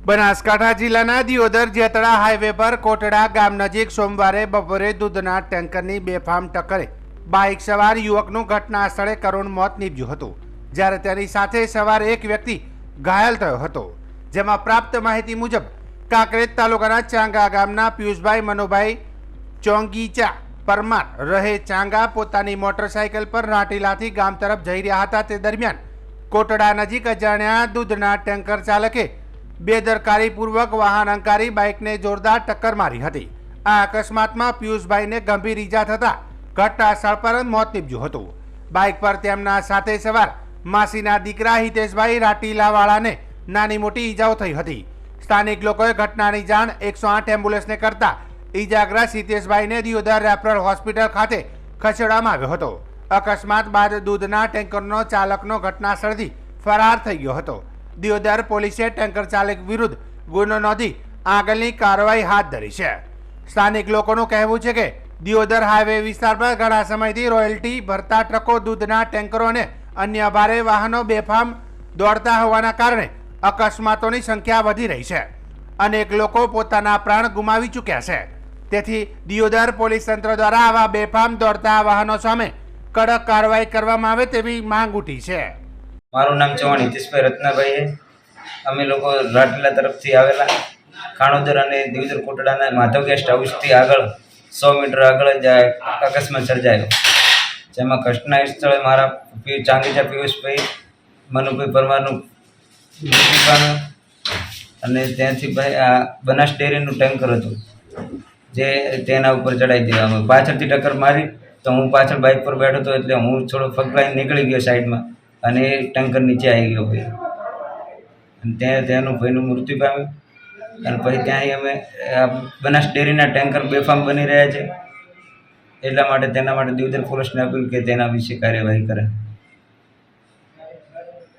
બનાસકાંઠા જિલ્લાના દિયોદર જેતડા હાઈવે પર કોટડા ગામ નજીક સોમવારે બપોરે દૂધના ટેન્કરની બેફામ ટક્કરે બાઇક સવાર યુવકનું ઘટના સ્થળે કરુણ મોત નીપજ્યું હતું, જ્યારે તેની સાથે સવાર એક વ્યક્તિ ઘાયલ થયો હતો। જેમાં પ્રાપ્ત માહિતી મુજબ કાંકરેજ તાલુકાના ચાંગા ગામના પિયુષભાઈ મનોભાઈ ચોંગીચા પરમાર રહે ચાંગા પોતાની મોટરસાઇકલ પર રાટીલાથી ગામ તરફ જઈ રહ્યા હતા। તે દરમિયાન કોટડા નજીક અજાણ્યા દૂધના ટેન્કર ચાલકે બેદરકારીપૂર્વક વાહન અંકારી બાઇકને જોરદાર ટક્કર મારી હતી। આ અકસ્માતમાં પિયુષભાઈને ગંભીર ઈજા થતા ઘટના સ્થળ પર જ મોત નીપજ્યું હતું। બાઇક પર તેમના સાથે સવાર માસીના દીકરા હિતેશભાઈ રાટીલાવાળાને નાની મોટી ઈજાઓ થઈ હતી। સ્થાનિક લોકોએ ઘટનાની જાણ 108 એમ્બ્યુલન્સને કરતા ઈજાગ્રસ્ત હિતેશભાઈને દિયોદર રેફરલ હોસ્પિટલ ખાતે ખસેડવામાં આવ્યો હતો। અકસ્માત બાદ દૂધના ટેન્કરનો ચાલકનો ઘટના સ્થળથી ફરાર થઈ ગયો હતો। દિયોદર પોલીસે ટેન્કર ચાલક વિરુદ્ધ ગુનો નોંધી આગળની કાર્યવાહી હાથ ધરી છે। સ્થાનિક લોકોનું કહેવું છે કે દિયોદર હાઈવે વિસ્તાર પર ઘણા સમયથી રોયલ્ટી ભરતા ટ્રકો દૂધના ટેન્કરો અને અન્ય ભારે વાહનો બેફામ દોડતા હોવાના કારણે અકસ્માતોની સંખ્યા વધી રહી છે। અનેક લોકો પોતાના પ્રાણ ગુમાવી ચૂક્યા છે। તેથી દિયોદર પોલીસ તંત્ર દ્વારા આવા બેફામ દોડતા વાહનો સામે કડક કાર્યવાહી કરવામાં આવે તેવી માંગ ઉઠી છે। મારું નામ ચૌહાણ હિતેશભાઈ રત્નાભાઈ છે। અમે લોકો રાટીલા તરફથી આવેલા ખાણોદર અને દિયોદર કોટડાના માધવ ગેસ્ટ હાઉસથી આગળ 100 મીટર આગળ જ અકસ્માત સર્જાયો, જેમાં ઘટના સ્થળે મારા ચાંગીચા પિયુષભાઈ મનુભાઈ પરમારનું મૃત્યુ પામ્યું અને ત્યાંથી ભાઈ આ બનાસ ડેરીનું ટેન્કર હતું જે તેના ઉપર ચડાવી દેવામાં પાછળથી ટક્કર મારી તો હું પાછળ બાઇક પર બેઠો હતો, એટલે હું થોડો ફગલાઈને નીકળી ગયો સાઈડમાં અને ટેન્કર નીચે આવી ગયો ભાઈ, અને ત્યાંનું ભાઈનું મૃત્યુ પામ્યું। અને પછી ત્યાંથી અમે બનાસ ડેરીના ટેન્કર બેફામ બની રહ્યા છે, એટલા માટે તેના માટે દિયોદર પોલીસને અપીલ કે તેના વિશે કાર્યવાહી કરે।